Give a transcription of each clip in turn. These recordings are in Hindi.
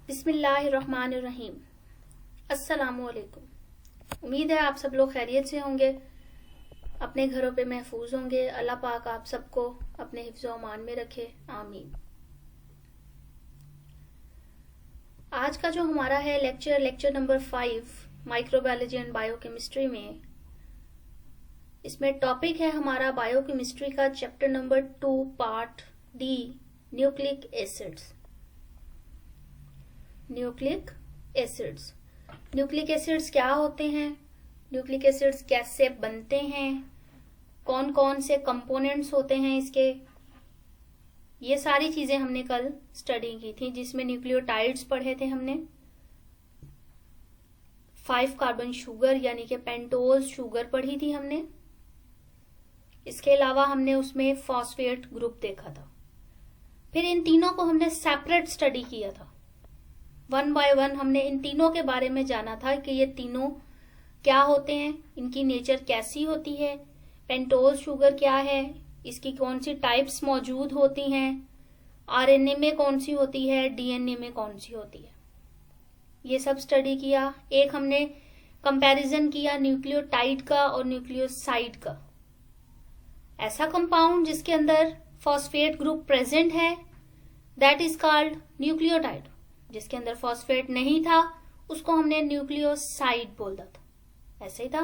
बिस्मिल्लाहिर्रहमानिर्रहीम। अस्सलामुअलैकुम। उम्मीद है आप सब लोग खैरियत से होंगे, अपने घरों पे महफूज होंगे। अल्लाह पाक आप सबको अपने हिफ्ज़ व अमान में रखे, आमीन। आज का जो हमारा है lecture number 5 microbiology and biochemistry में, इसमें टॉपिक है हमारा बायोकेमिस्ट्री का chapter number 2 part D, nucleic acids. Nucleic acids क्या होते हैं, न्यूक्लिक एसिड्स कैसे बनते हैं, कौन कौन से कंपोनेंट्स होते हैं इसके, ये सारी चीजें हमने कल स्टडी की थी, जिसमें न्यूक्लियोटाइड्स पढ़े थे हमने, 5 कार्बन शुगर यानी कि पेंटोज शुगर पढ़ी थी हमने। इसके अलावा हमने उसमें फॉस्फेट ग्रुप देखा था। फिर इन तीनों को हमने सेपरेट स्टडी किया था, 1 बाय 1 हमने इन तीनों के बारे में जाना था कि ये तीनों क्या होते हैं, इनकी नेचर कैसी होती है, पेंटोज शुगर क्या है, इसकी कौन सी टाइप्स मौजूद होती हैं, आरएनए में कौन सी होती है, डीएनए में कौन सी होती है, ये सब स्टडी किया। एक हमने कंपैरिजन किया न्यूक्लियोटाइड का और न्यूक्लियोसाइड का। ऐसा कंपाउंड जिसके अंदर फॉस्फेट ग्रुप प्रेजेंट है, दैट इज कॉल्ड न्यूक्लियोटाइड। जिसके अंदर फॉस्फेट नहीं था उसको हमने न्यूक्लियोसाइड बोला था। ऐसे ही था।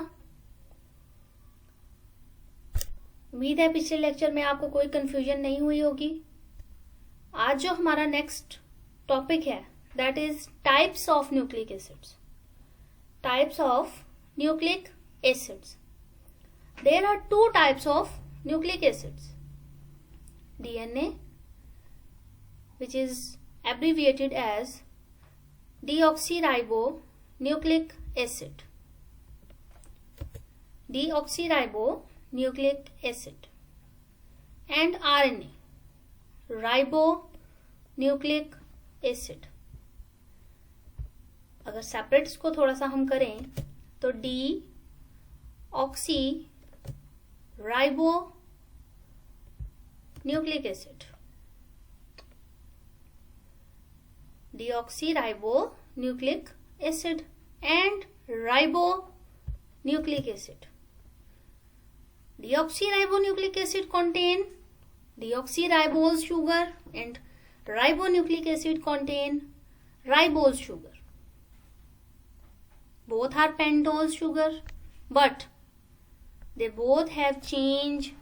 उम्मीद है पिछले लेक्चर में आपको कोई कंफ्यूजन नहीं हुई होगी। आज जो हमारा नेक्स्ट टॉपिक है that is types of nucleic acids. Types of nucleic acids, there are 2 types of nucleic acids, DNA which is abbreviated as deoxyribonucleic acid, and RNA, ribonucleic acid। अगर सेपरेट इसको थोड़ा सा हम करें तो deoxyribonucleic acid, deoxyribonucleic acid and ribonucleic acid। Deoxyribonucleic acid contain deoxyribose sugar and ribonucleic acid contain ribose sugar. Both are pentose sugar, but they both have change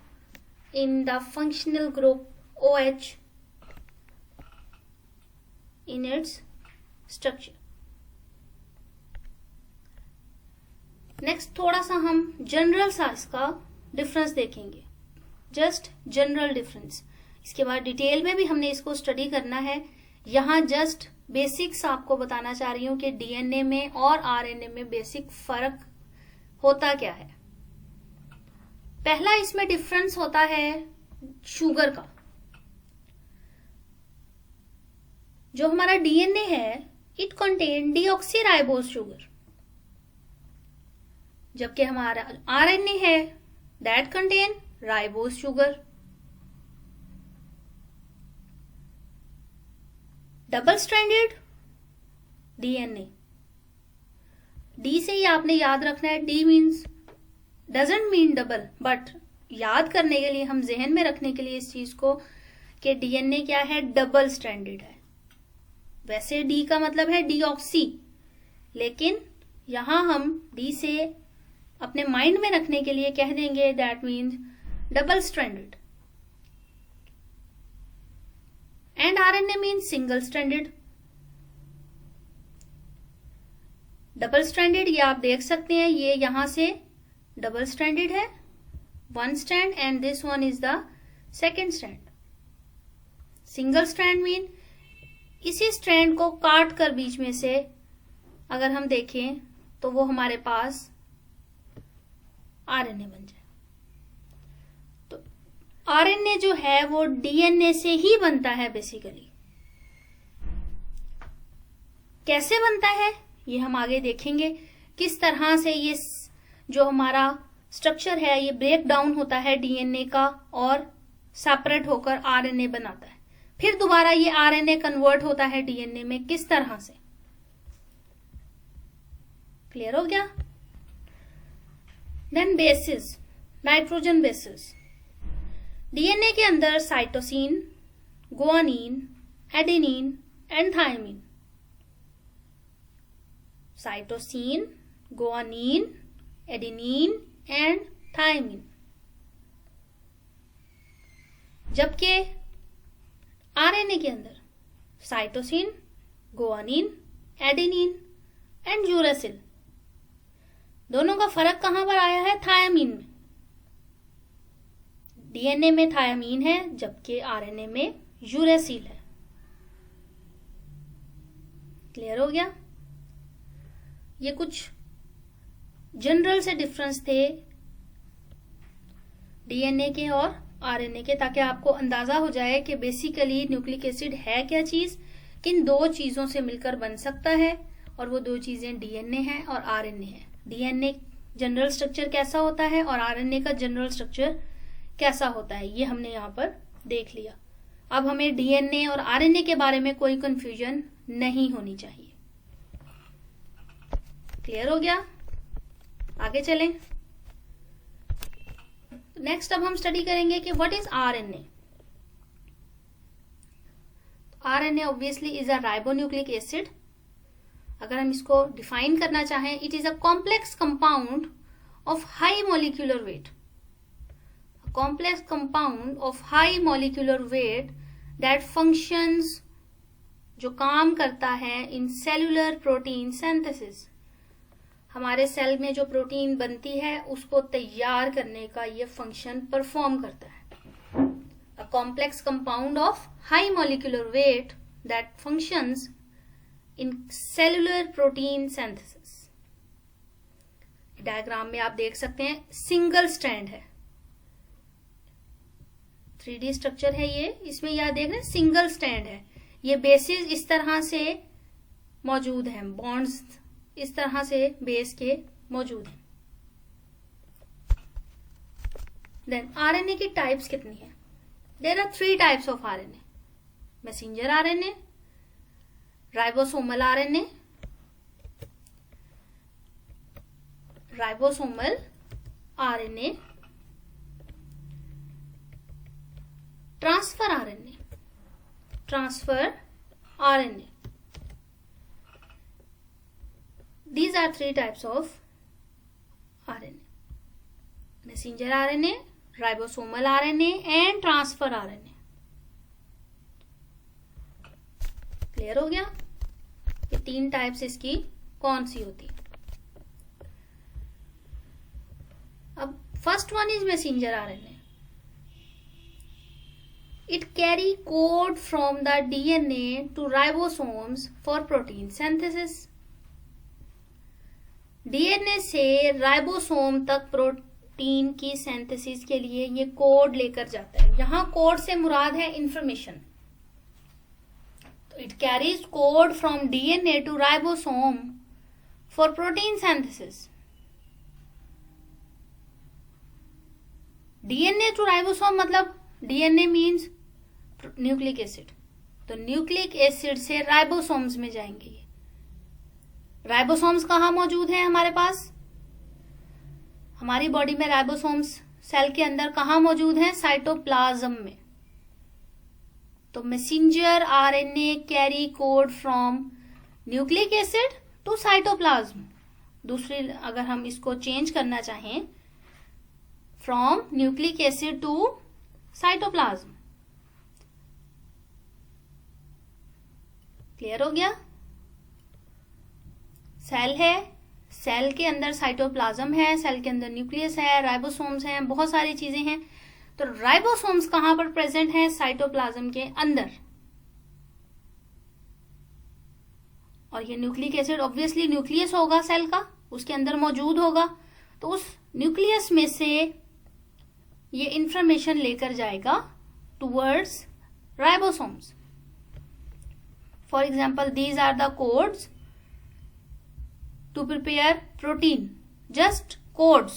in the functional group OH in its structure। Next थोड़ा सा हम जनरल सा इसका डिफरेंस देखेंगे, जस्ट जनरल डिफरेंस। इसके बाद डिटेल में भी हमने इसको स्टडी करना है। यहाँ जस्ट बेसिक्स आपको बताना चाह रही हूँ कि डीएनए में और आरएनए में बेसिक फर्क होता क्या है। पहला इसमें डिफरेंस होता है शुगर का। जो हमारा डीएनए है इट कंटेन डीऑक्सीराइबोज शुगर, जबकि हमारा आरएनए है that contain ribose sugar. Double stranded DNA, D से ही आपने याद रखना है। D means doesn't mean double, but याद करने के लिए, हम जहन में रखने के लिए इस चीज को कि डीएनए क्या है, डबल स्ट्रैंडेड है। वैसे डी का मतलब है डीऑक्सी, लेकिन यहां हम डी से अपने माइंड में रखने के लिए कह देंगे that means double stranded. And RNA means single stranded. Double stranded ये आप देख सकते हैं, ये यहां से डबल स्ट्रैंडेड है, 1 strand, and this one is the second strand. Single strand mean इसी स्ट्रैंड को काट कर बीच में से अगर हम देखें तो वो हमारे पास आरएनए बन जाए। तो आरएनए जो है वो डीएनए से ही बनता है बेसिकली। कैसे बनता है ये हम आगे देखेंगे, किस तरह से ये जो हमारा स्ट्रक्चर है ये ब्रेक डाउन होता है डीएनए का और सेपरेट होकर आरएनए बनाता है। फिर दोबारा ये आरएनए कन्वर्ट होता है डीएनए में, किस तरह से? क्लियर हो गया? Then bases, nitrogen bases. DNA के अंदर cytosine, guanine, adenine and thymine. Cytosine, guanine, adenine and thymine. जबकि आरएनए के अंदर cytosine, guanine, adenine and uracil. दोनों का फर्क कहां पर आया है? थायमिन में। डीएनए में थायमिन है जबकि आरएनए में यूरेसिल है। क्लियर हो गया? ये कुछ जनरल से डिफरेंस थे डीएनए के और आरएनए के, ताकि आपको अंदाजा हो जाए कि बेसिकली न्यूक्लिक एसिड है क्या चीज, किन दो चीजों से मिलकर बन सकता है, और वो दो चीजें डीएनए है और आरएनए है। डीएनए जनरल स्ट्रक्चर कैसा होता है और आरएनए का जनरल स्ट्रक्चर कैसा होता है, ये हमने यहाँ पर देख लिया। अब हमें डीएनए और आरएनए के बारे में कोई कंफ्यूजन नहीं होनी चाहिए। क्लियर हो गया? आगे चलें। नेक्स्ट अब हम स्टडी करेंगे कि what is RNA. RNA obviously is a ribonucleic acid. अगर हम इसको डिफाइन करना चाहें, it is a complex compound of high molecular weight. Complex compound of high molecular weight that functions, जो काम करता है इन सेलुलर प्रोटीन सिंथेसिस। हमारे सेल में जो प्रोटीन बनती है उसको तैयार करने का ये फंक्शन परफॉर्म करता है। A complex compound of high molecular weight that functions in cellular protein synthesis. Diagram में आप देख सकते हैं सिंगल स्ट्रैंड है, 3D स्ट्रक्चर है ये। इसमें यह देख रहे हैं सिंगल स्ट्रैंड है। ये बेसिस इस तरह से मौजूद है, बॉन्ड्स इस तरह से बेस के मौजूद हैं। देन आरएनए की टाइप्स कितनी है? There are 3 types of RNA. Messenger RNA, ribosomal RNA, ribosomal RNA, transfer RNA, transfer RNA. These are 3 types of RNA. Messenger RNA, ribosomal RNA and transfer RNA. Clear हो गया? ये 3 टाइप्स इसकी कौन सी होती है? अब first one is messenger RNA. It carry code from the DNA to ribosomes for protein synthesis. DNA से राइबोसोम तक प्रोटीन की सिंथेसिस के लिए ये कोड लेकर जाता है। यहां कोड से मुराद है इंफॉर्मेशन। तो it carries code from DNA to ribosome for protein synthesis. DNA to ribosome मतलब डीएनए मीन्स न्यूक्लिक एसिड, तो न्यूक्लिक एसिड से राइबोसोम्स में जाएंगे। राइबोसोम्स कहाँ मौजूद है हमारे पास? हमारी बॉडी में राइबोसोम्स सेल के अंदर कहाँ मौजूद है? साइटोप्लाज्म में। तो messenger RNA carry code from nucleic acid to cytoplasm. दूसरी अगर हम इसको चेंज करना चाहें, from nucleic acid to cytoplasm. Clear हो गया? सेल है, सेल के अंदर साइटोप्लाज्म है, सेल के अंदर न्यूक्लियस है, राइबोसोम्स हैं, बहुत सारी चीजें हैं। तो राइबोसोम्स कहां पर प्रेजेंट हैं? साइटोप्लाज्म के अंदर। और ये न्यूक्लिक एसिड ऑब्वियसली न्यूक्लियस होगा सेल का, उसके अंदर मौजूद होगा। तो उस न्यूक्लियस में से ये इंफॉर्मेशन लेकर जाएगा towards ribosomes. For example, these are the codes to prepare protein, just codes.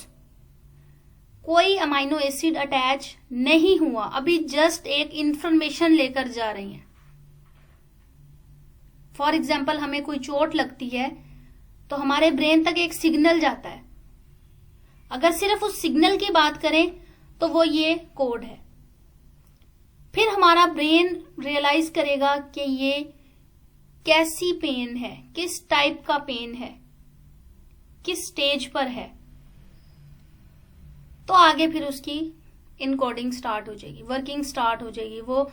कोई अमाइनो एसिड अटैच नहीं हुआ, अभी जस्ट एक इंफॉर्मेशन लेकर जा रही हैं। फॉर एग्जाम्पल, हमें कोई चोट लगती है तो हमारे ब्रेन तक एक सिग्नल जाता है। अगर सिर्फ उस सिग्नल की बात करें तो वो ये कोड है। फिर हमारा ब्रेन रियलाइज करेगा कि ये कैसी पेन है, किस टाइप का पेन है, किस स्टेज पर है, तो आगे फिर उसकी इनकोडिंग स्टार्ट हो जाएगी, वर्किंग स्टार्ट हो जाएगी, वो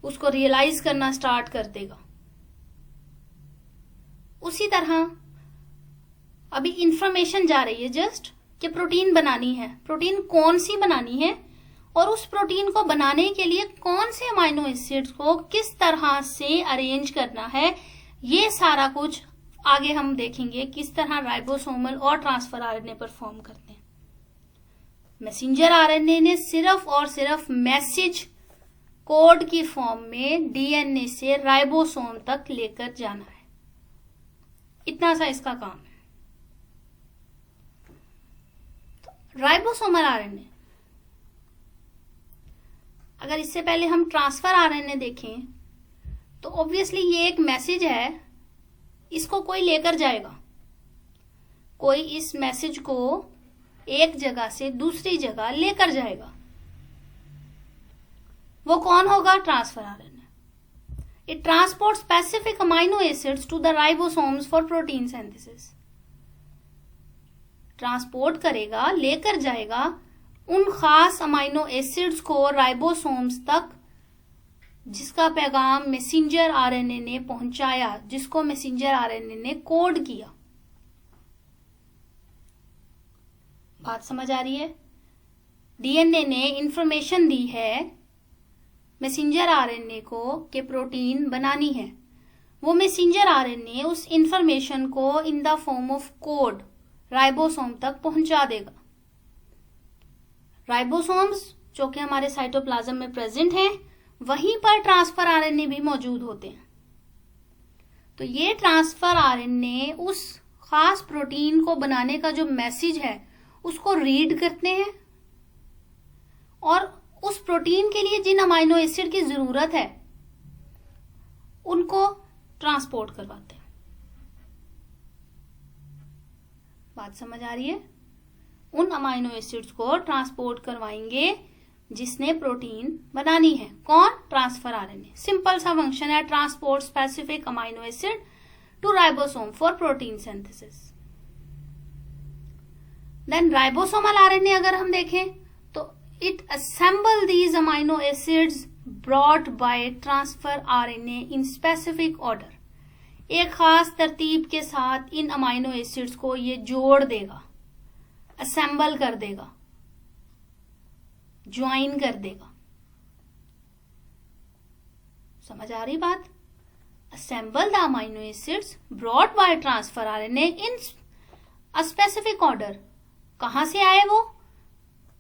उसको रियलाइज करना स्टार्ट कर देगा। उसी तरह अभी इंफॉर्मेशन जा रही है जस्ट कि प्रोटीन बनानी है, प्रोटीन कौन सी बनानी है और उस प्रोटीन को बनाने के लिए कौन से अमाइनो एसिड्स को किस तरह से अरेंज करना है, ये सारा कुछ आगे हम देखेंगे किस तरह राइबोसोमल और ट्रांसफर आरएनए परफॉर्म करते हैं। मैसेंजर आरएनए ने सिर्फ और सिर्फ मैसेज कोड की फॉर्म में डीएनए से राइबोसोम तक लेकर जाना है, इतना सा इसका काम है। तो राइबोसोमल आरएनए, अगर इससे पहले हम ट्रांसफर आरएनए देखें तो ऑब्वियसली ये एक मैसेज है, इसको कोई लेकर जाएगा, कोई इस मैसेज को एक जगह से दूसरी जगह लेकर जाएगा। वो कौन होगा? Transfer RNA. It transport specific amino acids to the ribosomes for protein synthesis. Transport करेगा, लेकर जाएगा उन खास अमाइनो एसिड्स को राइबोसोम्स तक जिसका पैगाम मैसेंजर आरएनए ने पहुंचाया, जिसको मैसेंजर आरएनए ने कोड किया। बात समझ आ रही है? डीएनए ने इंफॉर्मेशन दी है मैसेंजर आरएनए को कि प्रोटीन बनानी है। वो मैसेंजर आरएनए उस इंफॉर्मेशन को इन the form of code ribosome तक पहुंचा देगा। राइबोसोम्स जो कि हमारे साइटोप्लाज्म में प्रेजेंट हैं, वहीं पर ट्रांसफर आरएनए भी मौजूद होते हैं। तो ये ट्रांसफर आरएनए उस खास प्रोटीन को बनाने का जो मैसेज है उसको रीड करते हैं और उस प्रोटीन के लिए जिन अमाइनो एसिड की जरूरत है उनको ट्रांसपोर्ट करवाते हैं। बात समझ आ रही है? उन अमाइनो एसिड्स को ट्रांसपोर्ट करवाएंगे जिसने प्रोटीन बनानी है। कौन? Transfer RNA. सिंपल सा फंक्शन है, transport specific amino acid to ribosome for protein synthesis. Then ribosomal RNA अगर हम देखें तो it assemble these amino acids brought by transfer RNA in specific order. एक खास तरतीब के साथ इन अमाइनो एसिड्स को ये जोड़ देगा, असेंबल कर देगा, ज्वाइन कर देगा। समझ आ रही बात? Assemble the amino acids brought by transfer RNA in a specific order. कहां से आए वो?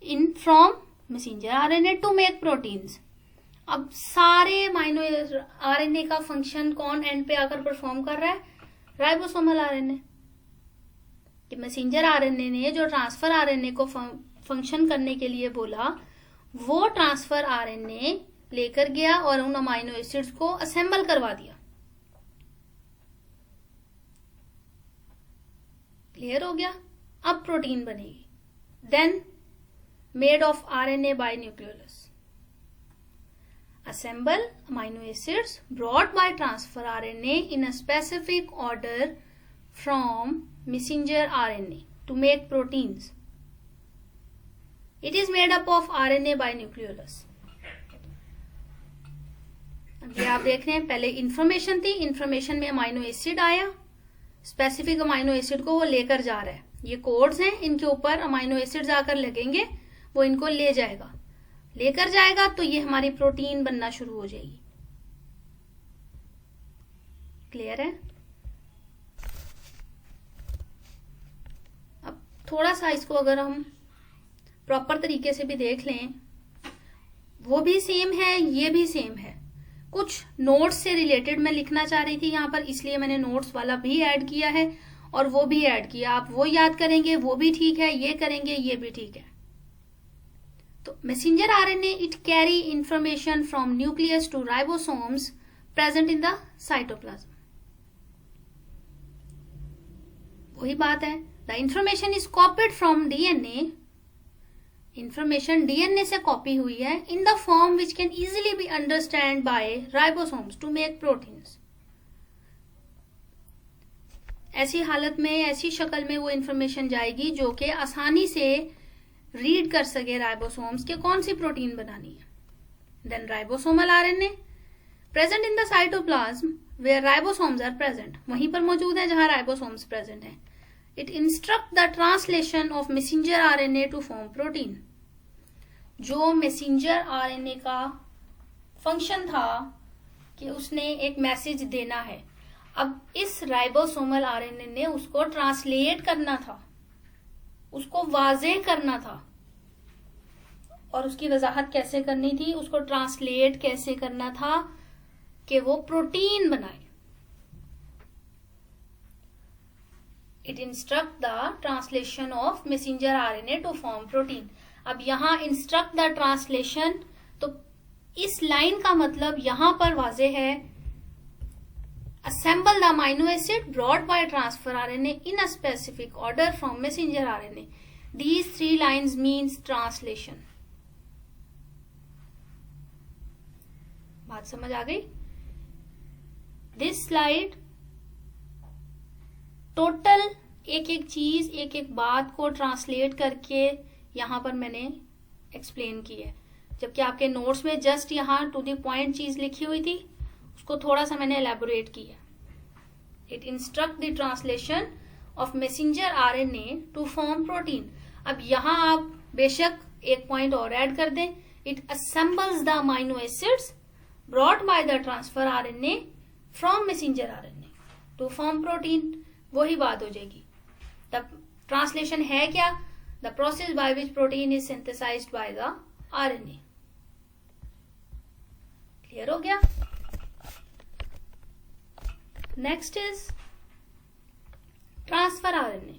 In from messenger RNA to make proteins. अब सारे अमाइनो आरएनए का फंक्शन कौन एंड पे आकर परफॉर्म कर रहा है? Ribosomal RNA. कि मैसेंजर आरएनए ने जो ट्रांसफर आरएनए को फंक्शन करने के लिए बोला, वो ट्रांसफर आरएनए लेकर गया और उन अमाइनो एसिड्स को असेंबल करवा दिया। क्लियर हो गया? अब प्रोटीन बनेगी। Then made of RNA by nucleolus. Assemble amino acids brought by transfer RNA in a specific order from messenger RNA to make proteins. It is made up of RNA by nucleolus. अब ये आप देख रहे हैं, पहले इंफॉर्मेशन थी, इंफॉर्मेशन में अमाइनो एसिड आया, स्पेसिफिक अमाइनो एसिड को वो लेकर जा रहा है। ये कोड्स हैं, इनके ऊपर अमाइनो एसिड आकर लगेंगे, वो इनको ले जाएगा, लेकर जाएगा तो ये हमारी प्रोटीन बनना शुरू हो जाएगी। क्लियर है? अब थोड़ा सा इसको अगर हम प्रॉपर तरीके से भी देख लें, वो भी सेम है, ये भी सेम है। कुछ नोट्स से रिलेटेड मैं लिखना चाह रही थी यहां पर, इसलिए मैंने नोट्स वाला भी ऐड किया है और वो भी ऐड किया। आप वो याद करेंगे वो भी ठीक है, ये करेंगे ये भी ठीक है। तो messenger RNA it carry information from nucleus to ribosomes present in the cytoplasm. वही बात है, the information is copied from DNA, information DNA से कॉपी हुई है in the form which can easily be understand by ribosomes to make proteins. ऐसी हालत में, ऐसी शक्ल में वो इंफॉर्मेशन जाएगी जो कि आसानी से रीड कर सके राइबोसोम्स के कौन सी प्रोटीन बनानी है। Then ribosomal RNA present in the cytoplasm where ribosomes are present, वहीं पर मौजूद है जहां राइबोसोम्स प्रेजेंट है। It instruct the translation of messenger RNA to form protein. जो मैसेंजर आरएनए का फंक्शन था कि उसने एक मैसेज देना है, अब इस राइबोसोमल आरएनए ने उसको ट्रांसलेट करना था, उसको वाज़ेह करना था। और उसकी वजाहत कैसे करनी थी, उसको ट्रांसलेट कैसे करना था कि वो प्रोटीन बनाए। It instruct the translation of messenger RNA to form protein. अब यहां इंस्ट्रक्ट द ट्रांसलेशन, तो इस लाइन का मतलब यहां पर वाज़ेह है, assemble the amino acid brought by transfer RNA in a specific order from messenger RNA. These 3 lines means translation. बात समझ आ गई? This slide टोटल एक एक चीज, एक एक बात को ट्रांसलेट करके यहां पर मैंने एक्सप्लेन की है, जबकि आपके नोट्स में जस्ट यहां टू द पॉइंट चीज लिखी हुई थी, उसको थोड़ा सा मैंने एलैबोरेट किया। It instruct the translation of messenger RNA to form protein. अब यहां आप बेशक एक पॉइंट और ऐड कर दें, it assembles the amino acids brought by the transfer RNA from messenger RNA to form protein. वही बात हो जाएगी। द ट्रांसलेशन है क्या? The process by which protein is synthesised by the RNA. Clear हो गया? Next is transfer RNA.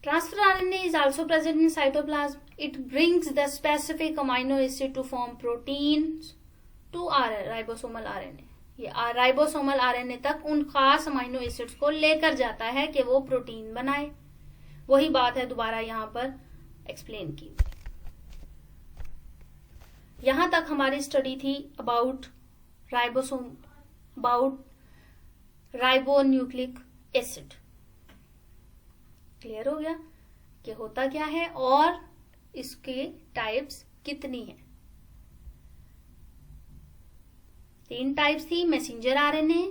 Transfer RNA is also present in cytoplasm. It brings the specific amino acid to form proteins to ribosomal RNA. ये राइबोसोमल आरएनए तक उन खास अमाइनो एसिड्स को लेकर जाता है कि वो प्रोटीन बनाए। वही बात है, दोबारा यहां पर एक्सप्लेन की। यहां तक हमारी स्टडी थी अबाउट राइबोन्यूक्लिक एसिड। क्लियर हो गया कि होता क्या है और इसके टाइप्स कितनी है। 3 टाइप्स थी, messenger RNA,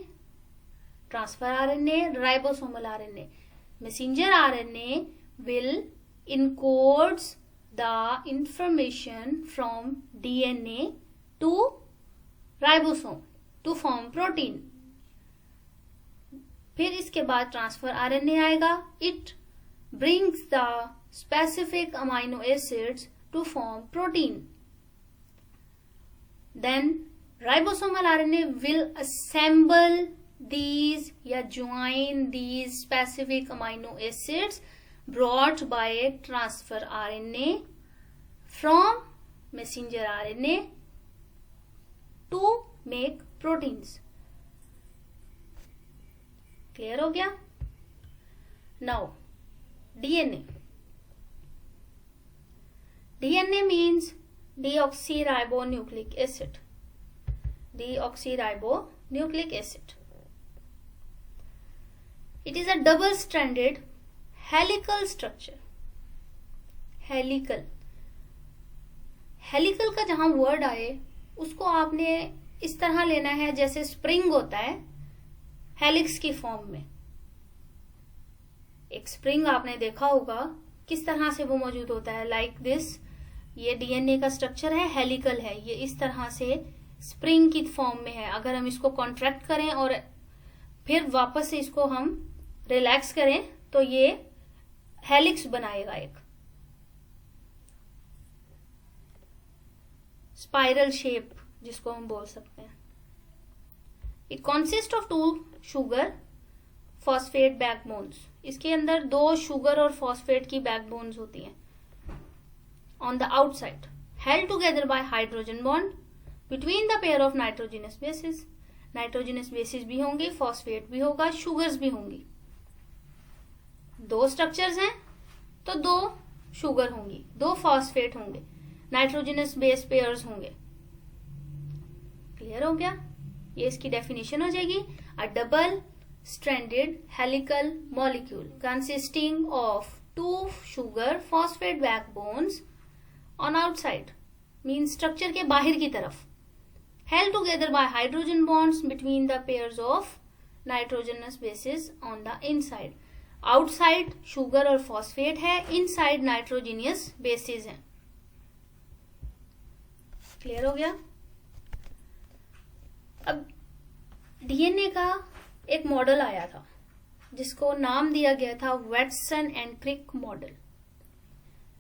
transfer RNA, ribosomal RNA. Messenger RNA will encodes the information from DNA to ribosome to form protein. फिर इसके बाद ट्रांसफर आरएनए आएगा, it brings the specific amino acids to form protein. Then ribosomal RNA will assemble these या join these specific amino acids brought by transfer RNA from messenger RNA to make proteins. Clear हो गया? Now DNA. DNA means deoxyribonucleic acid. Deoxyribonucleic acid. It is a double-stranded helical structure. Helical का जहां वर्ड आए उसको आपने इस तरह लेना है जैसे स्प्रिंग होता है हेलिक्स की फॉर्म में। एक स्प्रिंग आपने देखा होगा किस तरह से वो मौजूद होता है, लाइक दिस। ये डीएनए का स्ट्रक्चर है, हेलिकल है, ये इस तरह से स्प्रिंग की फॉर्म में है। अगर हम इसको कॉन्ट्रैक्ट करें और फिर वापस से इसको हम रिलैक्स करें तो ये हेलिक्स बनाएगा, एक स्पाइरल शेप जिसको हम बोल सकते हैं। It consist of 2 sugar phosphate backbones. इसके अंदर 2 शुगर और फॉस्फेट की बैकबोन्स होती हैं। on the outside, held together by hydrogen bond between the pair of nitrogenous bases. Nitrogenous bases भी होंगे, फॉस्फेट भी होगा, शुगर्स भी होंगी. दो स्ट्रक्चर्स हैं तो दो शुगर होंगी, दो फॉस्फेट होंगे, नाइट्रोजनस बेस पेयर्स होंगे. क्लियर हो गया? ये इसकी डेफिनेशन हो जाएगी. A double stranded helical molecule consisting of two sugar phosphate backbones on outside, mean structure के बाहर की तरफ, held together by hydrogen bonds between the pairs of nitrogenous bases on the inside. Outside sugar और phosphate है, inside nitrogenous bases हैं. क्लियर हो गया? अब डीएनए का एक मॉडल आया था जिसको नाम दिया गया था वैटसन एंड क्रिक मॉडल.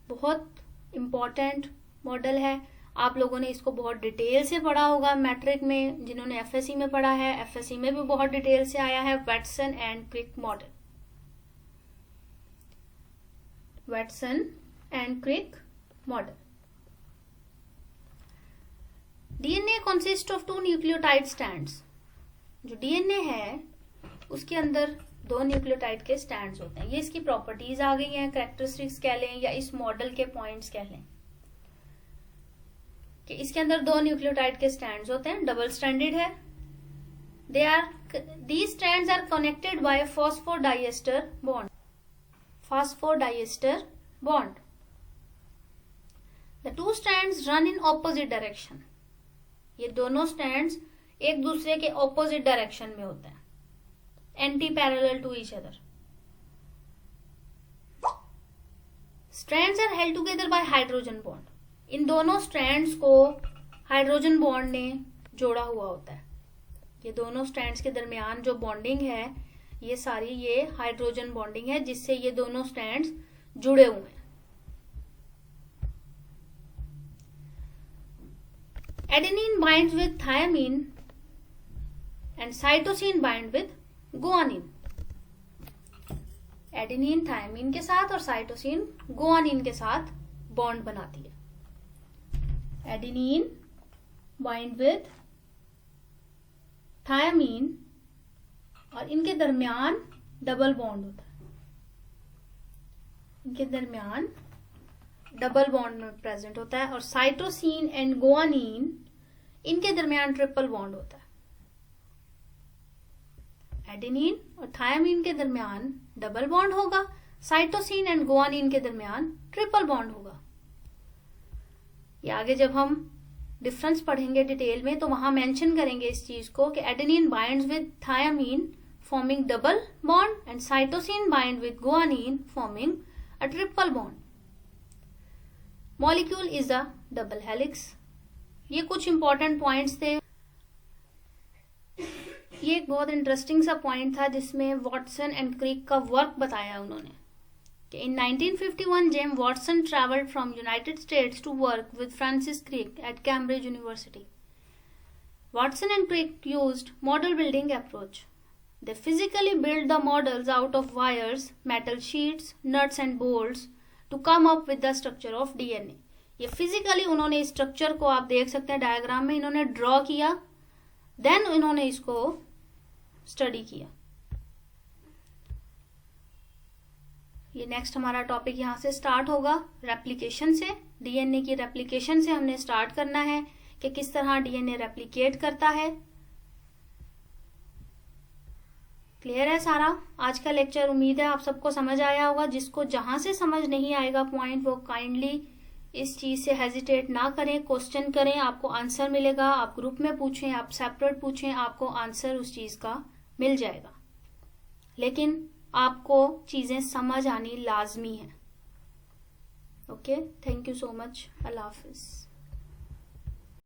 बहुत इंपॉर्टेंट मॉडल है. आप लोगों ने इसको बहुत डिटेल से पढ़ा होगा मैट्रिक में. जिन्होंने एफएससी में पढ़ा है, एफएससी में भी बहुत डिटेल से आया है Watson and Crick model. Watson and Crick model. DNA consist of two nucleotide strands. जो डीएनए है उसके अंदर दो न्यूक्लियोटाइड के स्ट्रैंड्स होते हैं. ये इसकी प्रॉपर्टीज आ गई हैं, कैरेक्टरिस्टिक्स कह लें या इस मॉडल के पॉइंट्स कह लें कि इसके अंदर दो न्यूक्लियोटाइड के स्ट्रैंड्स होते हैं, डबल स्ट्रैंडेड है. These strands are connected by phosphodiester bond. Phosphodiester bond. The two strands run in opposite direction. ये दोनों स्ट्रैंड्स एक दूसरे के ऑपोजिट डायरेक्शन में होते हैं, anti parallel to each other. Strands are held together by hydrogen bond. इन दोनों स्ट्रैंड्स को हाइड्रोजन बॉन्ड ने जोड़ा हुआ होता है. ये दोनों स्ट्रैंड्स के दरमियान जो बॉन्डिंग है ये सारी ये हाइड्रोजन बॉन्डिंग है जिससे ये दोनों स्ट्रैंड्स जुड़े हुए हैं. Adenine binds with thymine and cytosine bind with guanine. Adenine thymine के साथ और साइटोसिन गुआनिन के साथ बॉन्ड बनाती है. एडेनिन बाइंड विद थायमीन और इनके दरमियान डबल बॉन्ड होता है. इनके दरमियान डबल बॉन्ड में प्रेजेंट होता है. और साइटोसिन एंड गुआनिन इनके दरमियान ट्रिपल बॉन्ड होता है. एडेनिन और थायमीन के दरमियान डबल बॉन्ड होगा, साइटोसिन एंड गुआनिन के दरमियान ट्रिपल बॉन्ड होगा. ये आगे जब हम डिफरेंस पढ़ेंगे डिटेल में तो वहां मेंशन करेंगे इस चीज को कि adenine binds with thymine forming double bond and cytosine bind with guanine forming a triple bond. Molecule is a double helix. ये कुछ इंपॉर्टेंट पॉइंट्स थे. ये एक बहुत इंटरेस्टिंग सा पॉइंट था जिसमें वॉटसन एंड क्रिक का वर्क बताया उन्होंने. In 1951, James Watson traveled from United States to work with Francis Crick at Cambridge University. Watson and Crick used model building approach. They physically built the models out of wires, metal sheets, nuts and bolts to come up with the structure of DNA. ये physically उन्होंने इस structure को आप देख सकते हैं डायग्राम में इन्होंने ड्रॉ किया, then इन्होंने इसको स्टडी किया. ये नेक्स्ट हमारा टॉपिक यहाँ से स्टार्ट होगा रेप्लिकेशन से. डीएनए की रेप्लिकेशन से हमने स्टार्ट करना है कि किस तरह डीएनए रेप्लिकेट करता है. क्लियर है सारा? आज का लेक्चर उम्मीद है आप सबको समझ आया होगा. जिसको जहां से समझ नहीं आएगा पॉइंट वो काइंडली इस चीज से हेजिटेट ना करें, क्वेश्चन करें, आपको आंसर मिलेगा. आप ग्रुप में पूछें, आप सेपरेट पूछें, आपको आंसर उस चीज का मिल जाएगा. लेकिन आपको चीजें समझ आनी लाजमी है. Okay, thank you so much. Allah Hafiz.